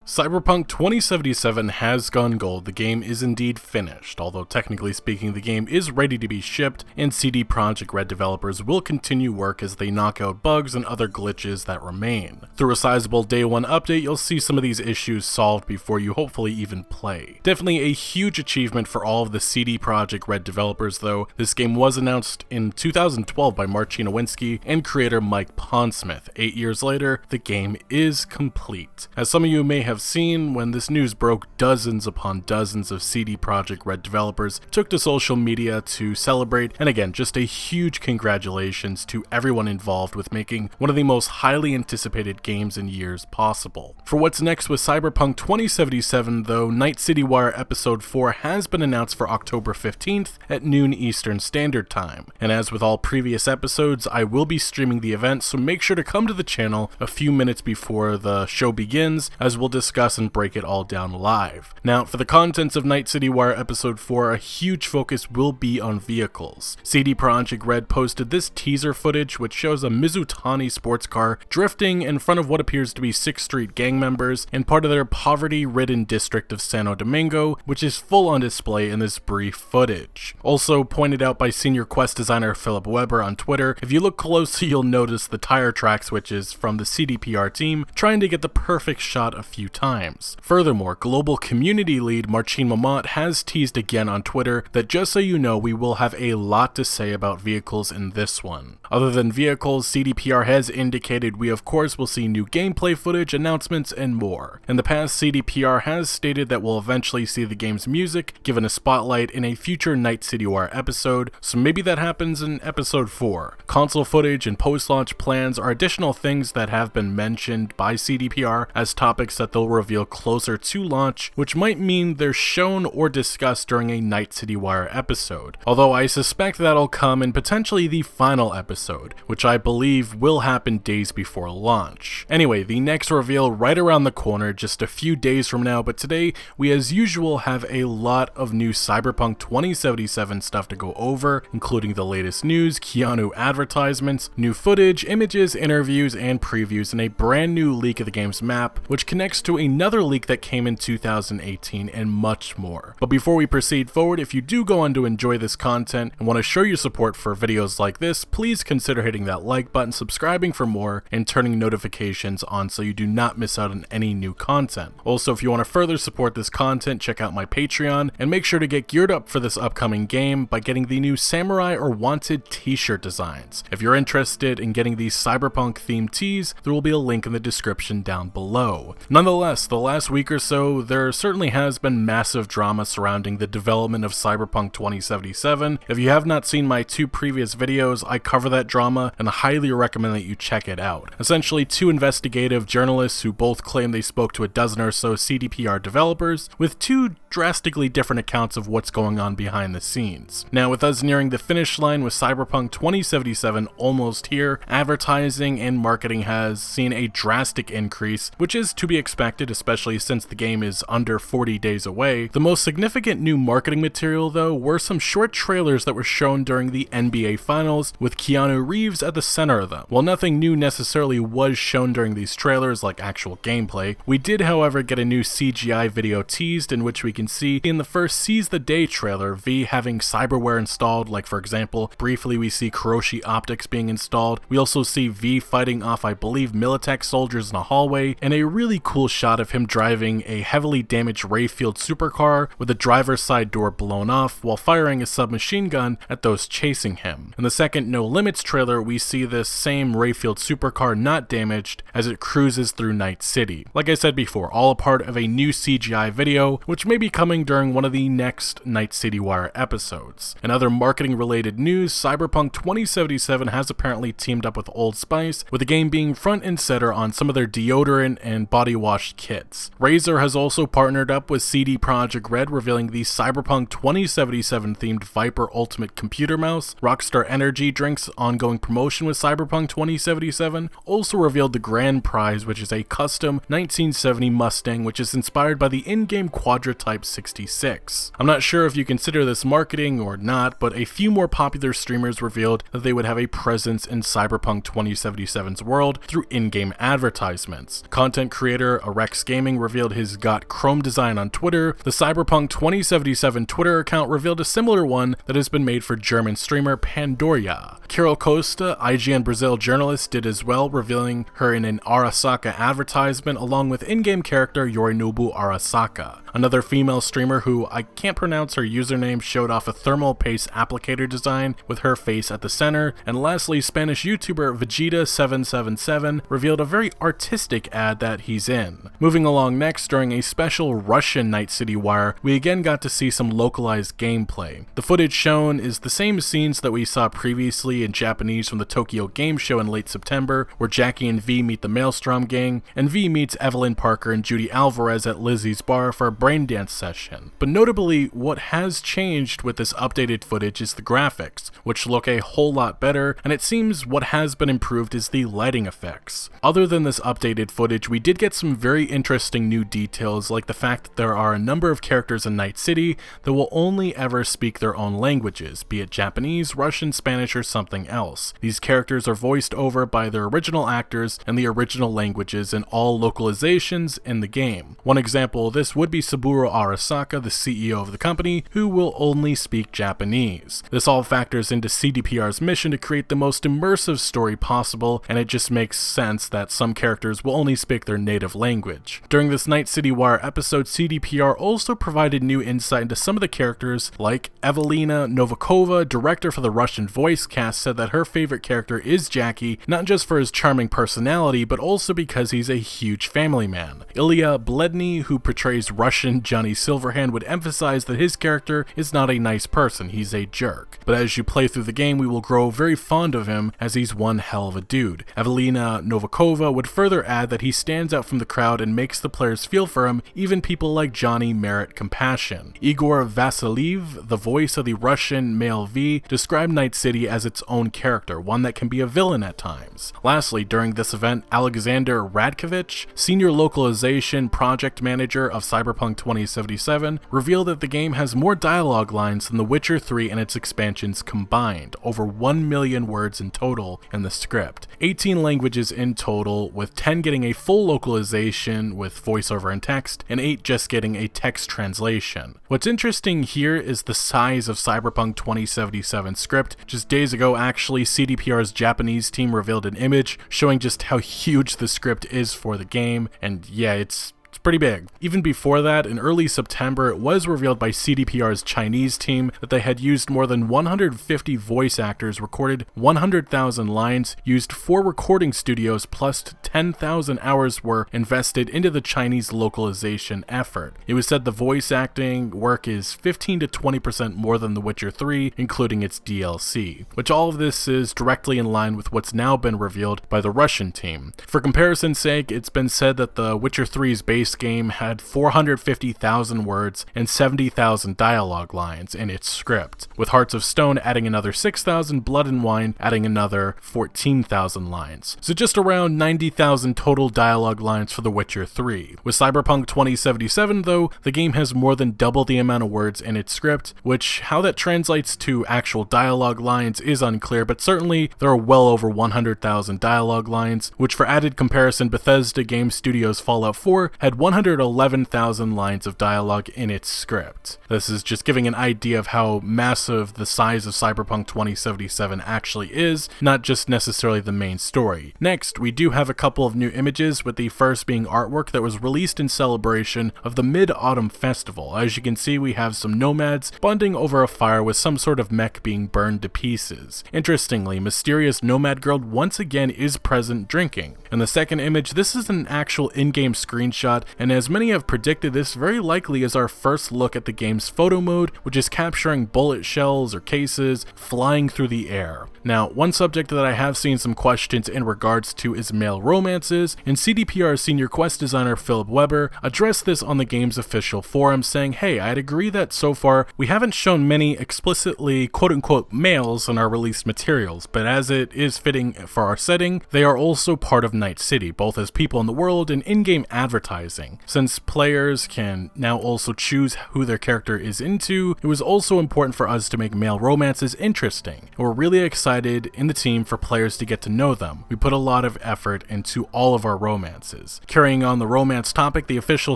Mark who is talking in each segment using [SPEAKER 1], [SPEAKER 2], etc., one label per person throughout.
[SPEAKER 1] Cyberpunk 2077 has gone gold. The game is indeed finished, although technically speaking the game is ready to be shipped, and CD Projekt Red developers will continue work as they knock out bugs and other glitches that remain. Through a sizable day one update, you'll see some of these issues solved before you hopefully even play. Definitely a huge achievement for all of the CD Projekt Red developers though. This game was announced in 2012 by Marcin Nowinski and creator Mike Pondsmith. 8 years later, the game is complete. As some of you may have seen, when this news broke, dozens upon dozens of CD Projekt Red developers took to social media to celebrate, and again, just a huge congratulations to everyone involved with making one of the most highly anticipated games in years possible. For what's next with Cyberpunk 2077 though, Night City Wire Episode 4 has been announced for October 15th at noon Eastern Standard Time, and as with all previous episodes, I will be streaming the event, so make sure to come to the channel a few minutes before the show begins, as we'll discuss and break it all down live. Now, for the contents of Night City Wire Episode 4, a huge focus will be on vehicles. CD Projekt Red posted this teaser footage which shows a Mizutani sports car drifting in front of what appears to be 6th Street gang members in part of their poverty-ridden district of Santo Domingo, which is full on display in this brief footage. Also pointed out by senior quest designer Philip Weber on Twitter, if you look closely you'll notice the tire track switches from the CDPR team trying to get the perfect shot a few times. Furthermore, global community lead Marcin Momot has teased again on Twitter that just so you know, we will have a lot to say about vehicles in this one. Other than vehicles, CDPR has indicated we of course will see new gameplay footage, announcements, and more. In the past, CDPR has stated that we'll eventually see the game's music given a spotlight in a future Night City Wire episode, so maybe that happens in episode 4. Console footage and post-launch plans are additional things that have been mentioned by CDPR as topics that they'll reveal closer to launch, which might mean they're shown or discussed during a Night City Wire episode. Although I suspect that'll come in potentially the final episode, which I believe will happen days before launch. Anyway, the next reveal right around the corner, just a few days from now, but today we as usual have a lot of new Cyberpunk 2077 stuff to go over, including the latest news, Keanu advertisements, new footage, images, interviews, and previews, and a brand new leak of the game's map, which connects to another leak that came in 2018, and much more. But before we proceed forward, if you do go on to enjoy this content and want to show your support for videos like this, please consider hitting that like button, subscribing for more, and turning notifications on so you do not miss out on any new content. Also, if you want to further support this content, check out my Patreon, and make sure to get geared up for this upcoming game by getting the new Samurai or Wanted t-shirt designs. If you're interested in getting these Cyberpunk themed tees, there will be a link in the description down below. Nonetheless, the last week or so, there certainly has been massive drama surrounding the development of Cyberpunk 2077. If you have not seen my 2 previous videos, I cover that drama and I highly recommend that you check it out. Essentially, 2 investigative journalists who both claim they spoke to a dozen or so CDPR developers with 2 drastically different accounts of what's going on behind the scenes. Now, with us nearing the finish line with Cyberpunk 2077 almost here, advertising and marketing has seen a drastic increase, which is to be expected, especially since the game is under 40 days away. The most significant new marketing material, though, were some short trailers that were shown during the NBA Finals, with Keanu Reeves at the center of them. While nothing new necessarily was shown during these trailers, like actual gameplay, we did, however, get a new CGI video teased in which we can see in the first Seize the Day trailer, V having cyberware installed, like for example, briefly we see Kuroshi optics being installed. We also see V fighting off, I believe, Militech soldiers in a hallway, and a really cool shot of him driving a heavily damaged Rayfield supercar with the driver's side door blown off while firing a submachine gun at those chasing him. In the second No Limits trailer, we see this same Rayfield supercar not damaged as it cruises through Night City. Like I said before, all a part of a new CGI video, which may be coming during one of the next Night City Wire episodes. In other marketing related news, Cyberpunk 2077 has apparently teamed up with Old Spice, with the game being front and center on some of their deodorant and body wash kits. Razer has also partnered up with CD Projekt Red, revealing the Cyberpunk 2077 themed Viper Ultimate Computer Mouse. Rockstar Energy Drink's ongoing promotion with Cyberpunk 2077 also revealed the grand prize, which is a custom 1970 Mustang, which is inspired by the in-game Quadra-type Type66. I'm not sure if you consider this marketing or not, but a few more popular streamers revealed that they would have a presence in Cyberpunk 2077's world through in-game advertisements. Content creator Arex Gaming revealed his Got Chrome design on Twitter. The Cyberpunk 2077 Twitter account revealed a similar one that has been made for German streamer Pandoria. Carol Costa, IGN Brazil journalist, did as well, revealing her in an Arasaka advertisement along with in-game character Yorinobu Arasaka. Another female streamer who I can't pronounce her username showed off a thermal paste applicator design with her face at the center. And lastly, Spanish YouTuber Vegeta777 revealed a very artistic ad that he's in. Moving along next, during a special Russian Night City Wire, we again got to see some localized gameplay. The footage shown is the same scenes that we saw previously in Japanese from the Tokyo Game Show in late September, where Jackie and V meet the Maelstrom gang, and V meets Evelyn Parker and Judy Alvarez at Lizzie's bar for a braindance session. But notably, what has changed with this updated footage is the graphics, which look a whole lot better, and it seems what has been improved is the lighting effects. Other than this updated footage, we did get some very interesting new details, like the fact that there are a number of characters in Night City that will only ever speak their own languages, be it Japanese, Russian, Spanish, or something else. These characters are voiced over by their original actors and the original languages in all localizations in the game. One example of this would be Saburo Arasaka, the CEO of the company, who will only speak Japanese. This all factors into CDPR's mission to create the most immersive story possible, and it just makes sense that some characters will only speak their native language. During this Night City Wire episode, CDPR also provided new insight into some of the characters, like Evelina Novikova, director for the Russian voice cast, said that her favorite character is Jackie, not just for his charming personality, but also because he's a huge family man. Ilya Bledny, who portrays Russian Johnny Silverhand, would emphasize that his character is not a nice person, he's a jerk. But as you play through the game, we will grow very fond of him, as he's one hell of a dude. Evelina Novikova would further add that he stands out from the crowd and makes the players feel for him, even people like Johnny merit compassion. Igor Vasiliev, the voice of the Russian male V, described Night City as its own character, one that can be a villain at times. Lastly, during this event, Alexander Radkovich, senior localization project manager of Cyberpunk 2077, revealed that the game has more dialogue lines than The Witcher 3 and its expansions combined, over 1 million words in total in the script. 18 languages in total, with 10 getting a full localization with voiceover and text, and 8 just getting a text translation. What's interesting here is the size of Cyberpunk 2077 script. Just days ago, actually, CDPR's Japanese team revealed an image showing just how huge the script is for the game, and yeah, it's pretty big. Even before that, in early September, it was revealed by CDPR's Chinese team that they had used more than 150 voice actors, recorded 100,000 lines, used 4 recording studios, plus 10,000 hours were invested into the Chinese localization effort. It was said the voice acting work is 15 to 20% more than The Witcher 3, including its DLC, which all of this is directly in line with what's now been revealed by the Russian team. For comparison's sake, it's been said that The Witcher 3's base game had 450,000 words and 70,000 dialogue lines in its script, with Hearts of Stone adding another 6,000, Blood and Wine adding another 14,000 lines. So just around 90,000 total dialogue lines for The Witcher 3. With Cyberpunk 2077 though, the game has more than double the amount of words in its script, which how that translates to actual dialogue lines is unclear, but certainly there are well over 100,000 dialogue lines, which for added comparison, Bethesda Game Studios' Fallout 4 had 111,000 lines of dialogue in its script. This is just giving an idea of how massive the size of Cyberpunk 2077 actually is, not just necessarily the main story. Next, we do have a couple of new images, with the first being artwork that was released in celebration of the Mid-Autumn Festival. As you can see, we have some nomads bonding over a fire with some sort of mech being burned to pieces. Interestingly, mysterious nomad girl once again is present drinking. In the second image, this is an actual in-game screenshot, and as many have predicted, this very likely is our first look at the game's photo mode, which is capturing bullet shells or cases flying through the air. Now, one subject that I have seen some questions in regards to is male romances, and CDPR senior quest designer Philip Weber addressed this on the game's official forum, saying, hey, I'd agree that so far we haven't shown many explicitly quote-unquote males in our released materials, but as it is fitting for our setting, they are also part of Night City, both as people in the world and in-game advertising. amazing. Since players can now also choose who their character is into, it was also important for us to make male romances interesting. And we're really excited in the team for players to get to know them. We put a lot of effort into all of our romances. Carrying on the romance topic, the official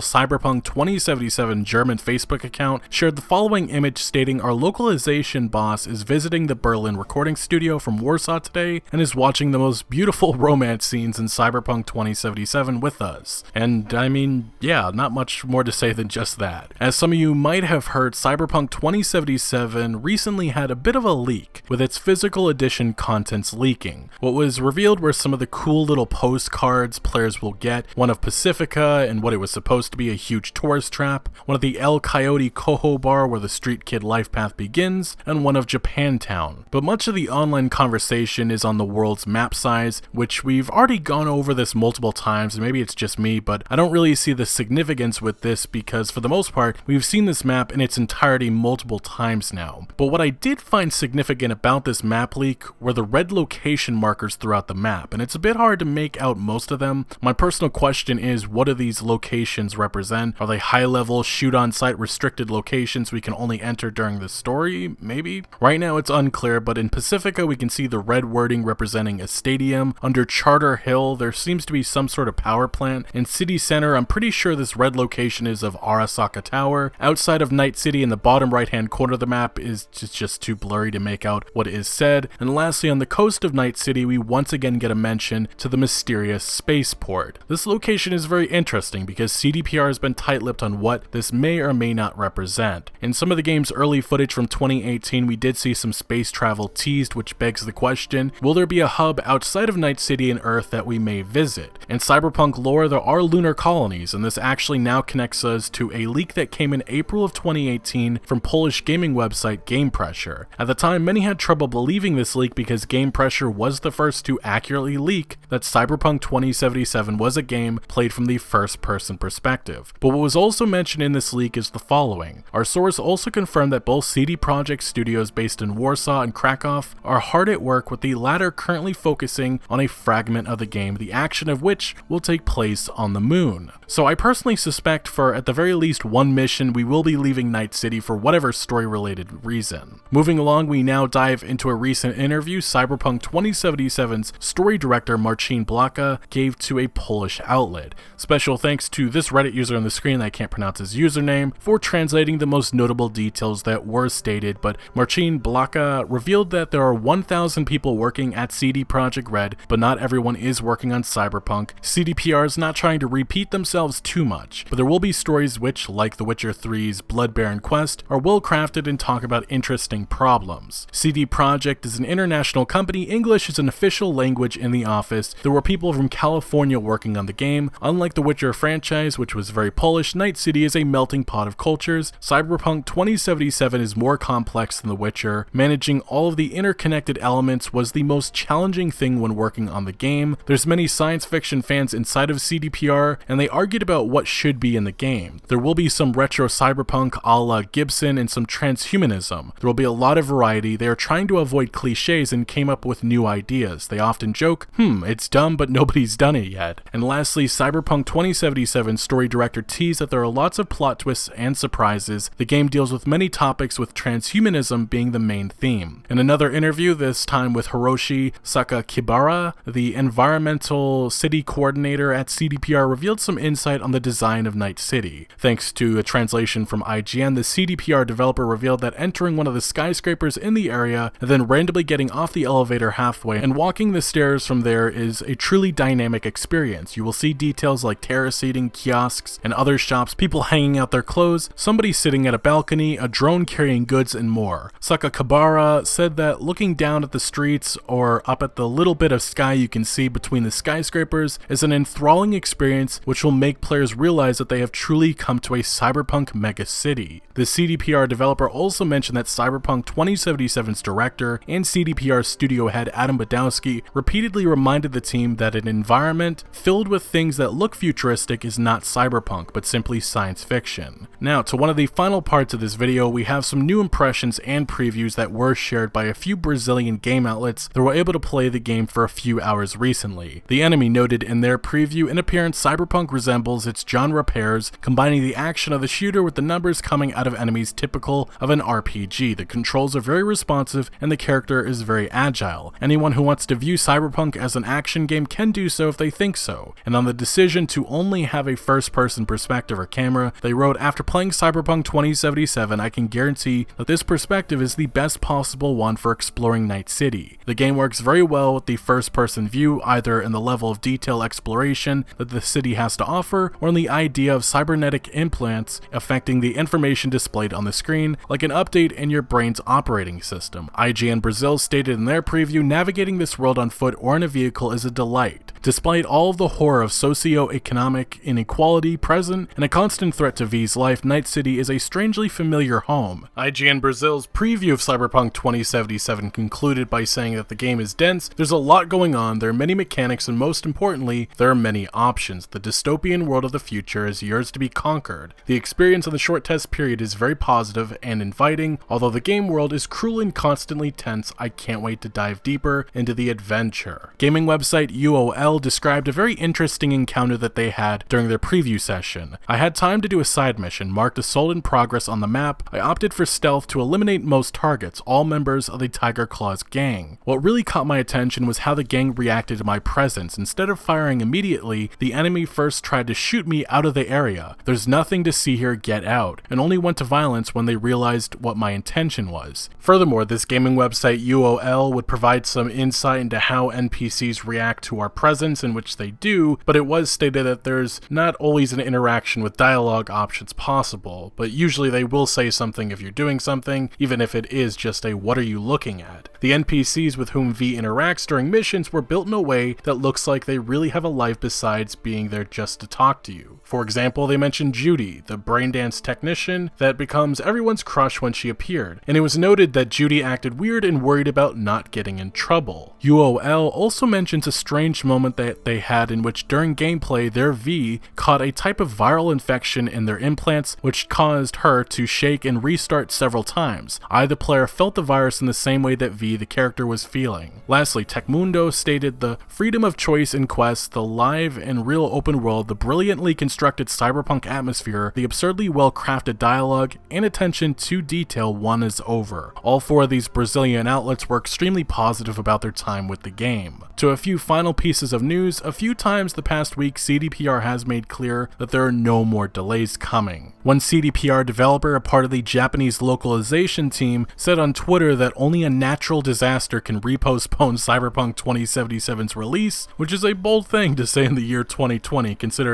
[SPEAKER 1] Cyberpunk 2077 German Facebook account shared the following image stating our localization boss is visiting the Berlin recording studio from Warsaw today and is watching the most beautiful romance scenes in Cyberpunk 2077 with us. And I mean, yeah, not much more to say than just that. As some of you might have heard, Cyberpunk 2077 recently had a bit of a leak, with its physical edition contents leaking. What was revealed were some of the cool little postcards players will get, one of Pacifica and what it was supposed to be a huge tourist trap, one of the El Coyote Coho Bar where the street kid life path begins, and one of Japantown. But much of the online conversation is on the world's map size, which we've already gone over this multiple times, and maybe it's just me, but I don't really see the significance with this because for the most part, we've seen this map in its entirety multiple times now. But what I did find significant about this map leak were the red location markers throughout the map, and it's a bit hard to make out most of them. My personal question is, what do these locations represent? Are they high-level, shoot-on-site restricted locations we can only enter during the story? Maybe? Right now it's unclear, but in Pacifica we can see the red wording representing a stadium. Under Charter Hill there seems to be some sort of power plant. In City Center I'm pretty sure this red location is of Arasaka Tower. Outside of Night City in the bottom right hand corner of the map is just too blurry to make out what is said. And lastly, on the coast of Night City we once again get a mention to the mysterious spaceport. This location is very interesting because CDPR has been tight-lipped on what this may or may not represent. In some of the game's early footage from 2018 we did see some space travel teased, which begs the question, will there be a hub outside of Night City and Earth that we may visit? In Cyberpunk lore there are lunar colonies, and this actually now connects us to a leak that came in April of 2018 from Polish gaming website Game Pressure. At the time many had trouble believing this leak because Game Pressure was the first to accurately leak that Cyberpunk 2077 was a game played from the first-person perspective. But what was also mentioned in this leak is the following. Our source also confirmed that both CD Projekt studios based in Warsaw and Krakow are hard at work, with the latter currently focusing on a fragment of the game, the action of which will take place on the moon. So I personally suspect for at the very least one mission we will be leaving Night City for whatever story-related reason. Moving along, we now dive into a recent interview Cyberpunk 2077's story director Marcin Blaka gave to a Polish outlet. Special thanks to this Reddit user on the screen, I can't pronounce his username, for translating the most notable details that were stated, but Marcin Blaka revealed that there are 1,000 people working at CD Projekt Red, but not everyone is working on Cyberpunk. CDPR is not trying to repeat themselves too much, but there will be stories which, like The Witcher 3's Blood Baron Quest, are well crafted and talk about interesting problems. CD Projekt is an international company. English is an official language in the office. There were people from California working on the game. Unlike the Witcher franchise, which was very Polish, Night City is a melting pot of cultures. Cyberpunk 2077 is more complex than The Witcher. Managing all of the interconnected elements was the most challenging thing when working on the game. There's many science fiction fans inside of CDPR, and they argued about what should be in the game. There will be some retro cyberpunk a la Gibson and some transhumanism. There will be a lot of variety. They are trying to avoid cliches and came up with new ideas. They often joke, it's dumb but nobody's done it yet. And lastly, Cyberpunk 2077 story director teased that there are lots of plot twists and surprises. The game deals with many topics, with transhumanism being the main theme. In another interview, this time with Hiroshi Sakakibara, the environmental city coordinator at CDPR revealed some insight on the design of Night City. Thanks to a translation from IGN, the CDPR developer revealed that entering one of the skyscrapers in the area and then randomly getting off the elevator halfway and walking the stairs from there is a truly dynamic experience. You will see details like terrace seating, kiosks, and other shops, people hanging out their clothes, somebody sitting at a balcony, a drone carrying goods, and more. Sakakibara said that looking down at the streets or up at the little bit of sky you can see between the skyscrapers is an enthralling experience which will make players realize that they have truly come to a cyberpunk mega city. The CDPR developer also mentioned that Cyberpunk 2077's director and CDPR studio head Adam Badowski repeatedly reminded the team that an environment filled with things that look futuristic is not cyberpunk, but simply science fiction. Now, to one of the final parts of this video, we have some new impressions and previews that were shared by a few Brazilian game outlets that were able to play the game for a few hours recently. The Enemy noted in their preview, in appearance, Cyberpunk resembles resembles its genre pairs, combining the action of the shooter with the numbers coming out of enemies typical of an RPG. The controls are very responsive and the character is very agile. Anyone who wants to view Cyberpunk as an action game can do so if they think so. And on the decision to only have a first-person perspective or camera, they wrote, "After playing Cyberpunk 2077, I can guarantee that this perspective is the best possible one for exploring Night City. The game works very well with the first-person view, either in the level of detail exploration that the city has to offer, or in the idea of cybernetic implants affecting the information displayed on the screen, like an update in your brain's operating system." IGN Brazil stated in their preview, "Navigating this world on foot or in a vehicle is a delight. Despite all of the horror of socio-economic inequality present and a constant threat to V's life, Night City is a strangely familiar home." IGN Brazil's preview of Cyberpunk 2077 concluded by saying that the game is dense, there's a lot going on, there are many mechanics, and most importantly, there are many options. The dystopian world of the future is yours to be conquered. The experience in the short test period is very positive and inviting. Although the game world is cruel and constantly tense, I can't wait to dive deeper into the adventure. Gaming website UOL described a very interesting encounter that they had during their preview session. "I had time to do a side mission, marked Assault in Progress on the map. I opted for stealth to eliminate most targets, all members of the Tiger Claws gang. What really caught my attention was how the gang reacted to my presence. Instead of firing immediately, the enemy first tried to shoot me out of the area. There's nothing to see here, get out, and only went to violence when they realized what my intention was." Furthermore, this gaming website UOL would provide some insight into how NPCs react to our presence, in which they do, but it was stated that there's not always an interaction with dialogue options possible, but usually they will say something if you're doing something, even if it is just a "what are you looking at?" The NPCs with whom V interacts during missions were built in a way that looks like they really have a life besides being there just to talk to you. For example, they mentioned Judy, the braindance technician that becomes everyone's crush when she appeared, and it was noted that Judy acted weird and worried about not getting in trouble. UOL also mentions a strange moment that they had in which during gameplay their V caught a type of viral infection in their implants, which caused her to shake and restart several times. I, the player, felt the virus in the same way that V, the character, was feeling. Lastly, Techmundo stated, "The freedom of choice in quests, the live and real open world, the brilliantly constructed cyberpunk atmosphere, the absurdly well-crafted dialogue, and attention to detail won us over." All four of these Brazilian outlets were extremely positive about their time with the game. To a few final pieces of news, a few times the past week CDPR has made clear that there are no more delays coming. One CDPR developer, a part of the Japanese localization team, said on Twitter that only a natural disaster can repostpone Cyberpunk 2077's release, which is a bold thing to say in the year 2020 considering,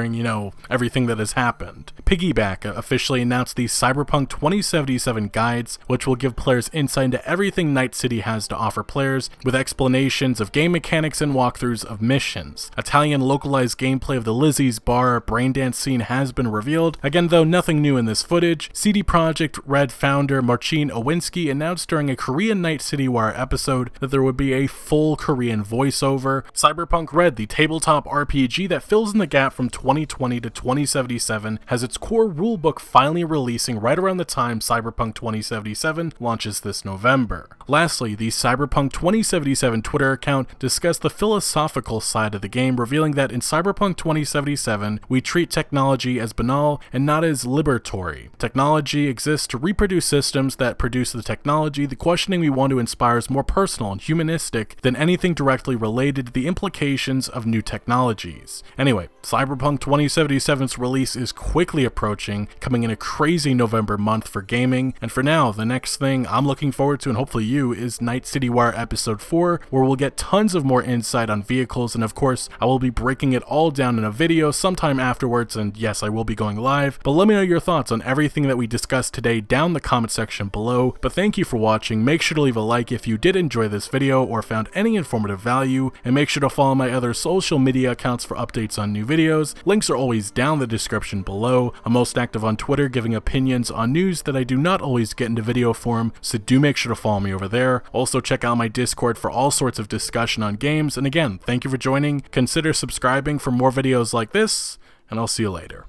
[SPEAKER 1] everything that has happened. Piggyback officially announced the Cyberpunk 2077 guides, which will give players insight into everything Night City has to offer players, with explanations of game mechanics and walkthroughs of missions. Italian localized gameplay of the Lizzie's Bar braindance scene has been revealed. Again, though, nothing new in this footage. CD Projekt Red founder Marcin Owinski announced during a Korean Night City Wire episode that there would be a full Korean voiceover. Cyberpunk Red, the tabletop RPG that fills in the gap from 2020 to 2077, has its core rulebook finally releasing right around the time Cyberpunk 2077 launches this November. Lastly, the Cyberpunk 2077 Twitter account discussed the philosophical side of the game, revealing that in Cyberpunk 2077, we treat technology as banal and not as liberatory. Technology exists to reproduce systems that produce the technology. The questioning we want to inspire is more personal and humanistic than anything directly related to the implications of new technologies. Anyway, Cyberpunk 2077's release is quickly approaching, coming in a crazy November month for gaming, and for now, the next thing I'm looking forward to, and hopefully you, is Night City Wire Episode 4, where we'll get tons of more insight on vehicles, and of course, I will be breaking it all down in a video sometime afterwards, and yes, I will be going live, but let me know your thoughts on everything that we discussed today down in the comment section below. But thank you for watching. Make sure to leave a like if you did enjoy this video or found any informative value, and make sure to follow my other social media accounts for updates on new videos. Links are always down in the description below. I'm most active on Twitter, giving opinions on news that I do not always get into video form, so do make sure to follow me over there. Also check out my Discord for all sorts of discussion on games, and again, thank you for joining. Consider subscribing for more videos like this, and I'll see you later.